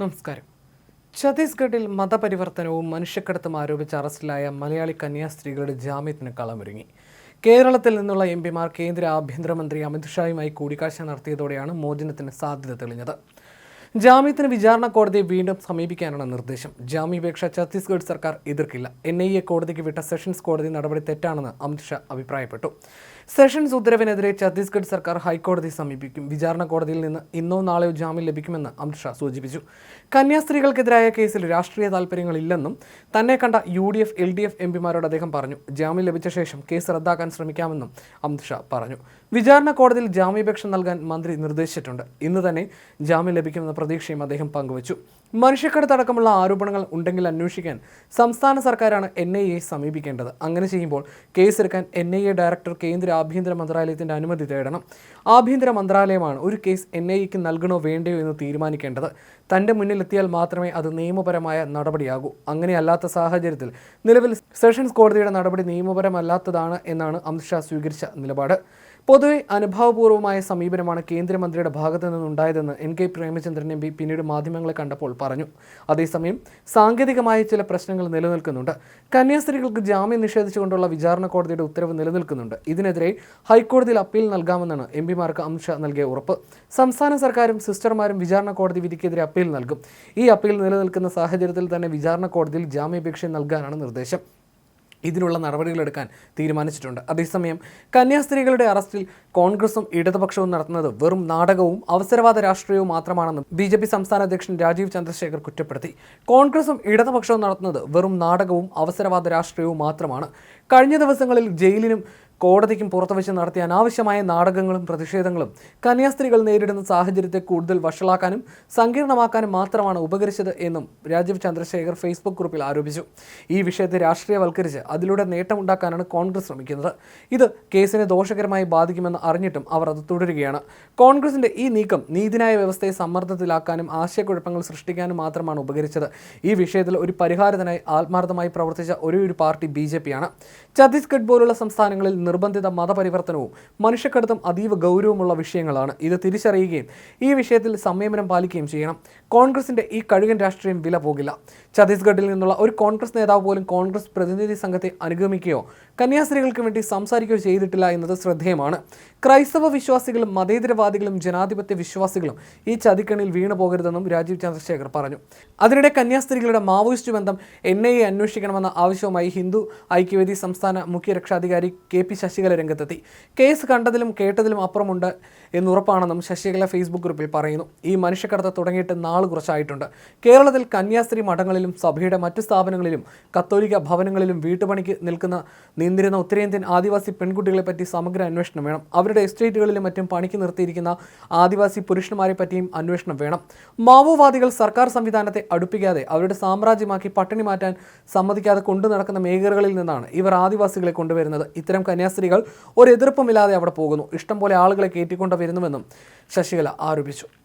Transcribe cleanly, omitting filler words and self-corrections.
നമസ്കാരം. ഛത്തീസ്ഗഡിൽ മതപരിവർത്തനവും മനുഷ്യക്കടത്തും ആരോപിച്ച് അറസ്റ്റിലായ മലയാളി കന്യാസ്ത്രീകളുടെ ജാമ്യത്തിന് കളമൊരുങ്ങി. കേരളത്തിൽ നിന്നുള്ള എംപിമാർ കേന്ദ്ര ആഭ്യന്തരമന്ത്രി അമിത്ഷായുമായി കൂടിക്കാഴ്ച നടത്തിയതോടെയാണ് മോചനത്തിന് സാധ്യത തെളിഞ്ഞത്. ജാമ്യത്തിന് വിചാരണ കോടതിയെ വീണ്ടും സമീപിക്കാനാണ് നിർദ്ദേശം. ജാമ്യാപേക്ഷ ഛത്തീസ്ഗഡ് സർക്കാർ എതിർക്കില്ല. NIA കോടതിക്ക് വിട്ട സെഷൻസ് കോടതി നടപടി തെറ്റാണെന്ന് അമിത്ഷാ അഭിപ്രായപ്പെട്ടു. സെഷൻസ് ഉത്തരവിനെതിരെ ഛത്തീസ്ഗഡ് സർക്കാർ ഹൈക്കോടതിയെ സമീപിക്കും. വിചാരണ കോടതിയിൽ നിന്ന് ഇന്നോ നാളെയോ ജാമ്യം ലഭിക്കുമെന്ന് അമിത്ഷാ സൂചിപ്പിച്ചു. കന്യാസ്ത്രീകൾക്കെതിരായ കേസിൽ രാഷ്ട്രീയ താൽപ്പര്യങ്ങളില്ലെന്നും തന്നെ കണ്ട UDF LDF എംപിമാരോട് അദ്ദേഹം പറഞ്ഞു. ജാമ്യം ലഭിച്ച ശേഷം കേസ് റദ്ദാക്കാൻ ശ്രമിക്കാമെന്നും അമിത്ഷാ പറഞ്ഞു. വിചാരണ കോടതിയിൽ ജാമ്യാപേക്ഷ നൽകാൻ മന്ത്രി നിർദ്ദേശിച്ചിട്ടുണ്ട്. ഇന്ന് തന്നെ ജാമ്യം ലഭിക്കുമെന്ന പ്രതീക്ഷയും അദ്ദേഹം പങ്കുവച്ചു. മനുഷ്യക്കടത്തടക്കമുള്ള ആരോപണങ്ങൾ ഉണ്ടെങ്കിൽ അന്വേഷിക്കാൻ സംസ്ഥാന സർക്കാരാണ് NIA സമീപിക്കേണ്ടത്. അങ്ങനെ ചെയ്യുമ്പോൾ കേസെടുക്കാൻ NIA ഡയറക്ടർ കേന്ദ്ര ആഭ്യന്തര മന്ത്രാലയത്തിന്റെ അനുമതി തേടണം. ആഭ്യന്തര മന്ത്രാലയമാണ് ഒരു കേസ് NIAക്ക് നൽകണോ വേണ്ടയോ എന്ന് തീരുമാനിക്കേണ്ടത്. തന്റെ മുന്നിലെത്തിയാൽ മാത്രമേ അത് നിയമപരമായ നടപടിയാകൂ. അങ്ങനെയല്ലാത്ത സാഹചര്യത്തിൽ നിലവിൽ സെഷൻസ് കോടതിയുടെ നടപടി നിയമപരമല്ലാത്തതാണ് എന്നാണ് അമിത്ഷാ സ്വീകരിച്ച നിലപാട്. പൊതുവെ അനുഭാവപൂർവമായ സമീപനമാണ് കേന്ദ്രമന്ത്രിയുടെ ഭാഗത്തു നിന്നുണ്ടായതെന്ന് NK പ്രേമചന്ദ്രൻ MP പിന്നീട് മാധ്യമങ്ങളെ കണ്ടപ്പോൾ പറഞ്ഞു. അതേസമയം സാങ്കേതികമായ ചില പ്രശ്നങ്ങൾ നിലനിൽക്കുന്നുണ്ട്. കന്യാസ്ത്രീകൾക്ക് ജാമ്യം നിഷേധിച്ചുകൊണ്ടുള്ള വിചാരണ കോടതിയുടെ ഉത്തരവ് നിലനിൽക്കുന്നുണ്ട്. ഇതിനെതിരെ ഹൈക്കോടതിയിൽ അപ്പീൽ നൽകാമെന്നാണ് എംപിമാർക്ക് അമിത്ഷാ നൽകിയ ഉറപ്പ്. സംസ്ഥാന സർക്കാരും സിസ്റ്റർമാരും വിചാരണ കോടതി വിധിക്കെതിരെ അപ്പീൽ നൽകും. ഈ അപ്പീൽ നിലനിൽക്കുന്ന സാഹചര്യത്തിൽ തന്നെ വിചാരണ കോടതിയിൽ ജാമ്യാപേക്ഷ നൽകാനാണ് നിർദ്ദേശം. ഇതിനുള്ള നടപടികളെടുക്കാൻ തീരുമാനിച്ചിട്ടുണ്ട്. അതേസമയം കന്യാസ്ത്രീകളുടെ അറസ്റ്റിൽ കോൺഗ്രസും ഇടതുപക്ഷവും നടത്തുന്നത് വെറും നാടകവും അവസരവാദ രാഷ്ട്രീയവും മാത്രമാണെന്നും BJP സംസ്ഥാന അധ്യക്ഷൻ രാജീവ് ചന്ദ്രശേഖർ കുറ്റപ്പെടുത്തി. കോൺഗ്രസും ഇടതുപക്ഷവും നടത്തുന്നത് വെറും നാടകവും അവസരവാദ രാഷ്ട്രീയവും മാത്രമാണ്. കഴിഞ്ഞ ദിവസങ്ങളിൽ ജയിലിനും കോടതിക്കും പുറത്തുവച്ച് നടത്തിയ അനാവശ്യമായ നാടകങ്ങളും പ്രതിഷേധങ്ങളും കന്യാസ്ത്രീകൾ നേരിടുന്ന സാഹചര്യത്തെ കൂടുതൽ വഷളാക്കാനും സങ്കീർണമാക്കാനും മാത്രമാണ് ഉപകരിച്ചത് എന്നും രാജീവ് ചന്ദ്രശേഖർ ഫേസ്ബുക്ക് ഗ്രൂപ്പിൽ ആരോപിച്ചു. ഈ വിഷയത്തെ രാഷ്ട്രീയവൽക്കരിച്ച് അതിലൂടെ നേട്ടമുണ്ടാക്കാനാണ് കോൺഗ്രസ് ശ്രമിക്കുന്നത്. ഇത് കേസിനെ ദോഷകരമായി ബാധിക്കുമെന്ന് അറിഞ്ഞിട്ടും അവർ അത് തുടരുകയാണ്. കോൺഗ്രസിന്റെ ഈ നീക്കം നീതിന്യായ വ്യവസ്ഥയെ സമ്മർദ്ദത്തിലാക്കാനും ആശയക്കുഴപ്പങ്ങൾ സൃഷ്ടിക്കാനും മാത്രമാണ് ഉപകരിച്ചത്. ഈ വിഷയത്തിൽ ഒരു പരിഹാരത്തിനായി ആത്മാർത്ഥമായി പ്രവർത്തിച്ച ഒരേയൊരു പാർട്ടി BJP ആണ്. ഛത്തീസ്ഗഡ് പോലുള്ള സംസ്ഥാനങ്ങളിൽ നിർബന്ധിത മതപരിവർത്തനവും മനുഷ്യക്കടത്തും അതീവ ഗൗരവമുള്ള വിഷയങ്ങളാണ്. ഇത് തിരിച്ചറിയുകയും ഈ വിഷയത്തിൽ സംയമനം പാലിക്കുകയും ചെയ്യണം. കോൺഗ്രസിന്റെ ഈ കഴുകൻ രാഷ്ട്രീയം വില പോകില്ല. ഛത്തീസ്ഗഡിൽ നിന്നുള്ള ഒരു കോൺഗ്രസ് നേതാവ് പോലും കോൺഗ്രസ് പ്രതിനിധി സംഘത്തെ അനുഗമിക്കുകയോ കന്യാസ്ത്രീകൾക്ക് വേണ്ടി സംസാരിക്കുകയോ ചെയ്തിട്ടില്ല എന്നത് ശ്രദ്ധേയമാണ്. ക്രൈസ്തവ വിശ്വാസികളും മതേതരവാദികളും ജനാധിപത്യ വിശ്വാസികളും ഈ ചതിക്കണിൽ വീണു പോകരുതെന്നും രാജീവ് ചന്ദ്രശേഖർ പറഞ്ഞു. അതിനിടെ കന്യാസ്ത്രീകളുടെ മാവോയിസ്റ്റ് ബന്ധം NIA അന്വേഷിക്കണമെന്ന ആവശ്യവുമായി ഹിന്ദു ഐക്യവേദി സംസ്ഥാന മുഖ്യ രക്ഷാധികാരി KP ശശികല രംഗത്തെത്തി. കേസ് കണ്ടതിലും കേട്ടതിലും അപ്പുറമുണ്ട് എന്നുറപ്പാണെന്നും ശശികല ഫേസ്ബുക്ക് ഗ്രൂപ്പിൽ പറയുന്നു. ഈ മനുഷ്യക്കടത്ത് തുടങ്ങിയിട്ട് നാൾ കുറച്ചായിട്ടുണ്ട്. കേരളത്തിൽ കന്യാസ്ത്രീ മഠങ്ങളിലും സഭയുടെ മറ്റ് സ്ഥാപനങ്ങളിലും കത്തോലിക്ക ഭവനങ്ങളിലും വീട്ടുപണിക്ക് നിന്നിരുന്ന ഉത്തരേന്ത്യൻ ആദിവാസി പെൺകുട്ടികളെ പറ്റി സമഗ്ര അന്വേഷണം വേണം. അവരുടെ എസ്റ്റേറ്റുകളിലും മറ്റും പണിക്ക് നിർത്തിയിരിക്കുന്ന ആദിവാസി പുരുഷന്മാരെ പറ്റിയും അന്വേഷണം വേണം. മാവോവാദികൾ സർക്കാർ സംവിധാനത്തെ അടുപ്പിക്കാതെ അവരുടെ സാമ്രാജ്യമാക്കി പട്ടിണി മാറ്റാൻ സമ്മതിക്കാതെ കൊണ്ടു നടക്കുന്ന മേഖലകളിൽ നിന്നാണ് ഇവർ ആദിവാസികളെ കൊണ്ടുവരുന്നത്. ഇത്തരം കന്യാസ്ത്രീകൾ ഒരു എതിർപ്പുമില്ലാതെ അവിടെ പോകുന്നു. ഇഷ്ടം പോലെ ആളുകളെ കയറ്റിക്കൊണ്ടു വരുന്നുവെന്നും ശശികല ആരോപിച്ചു.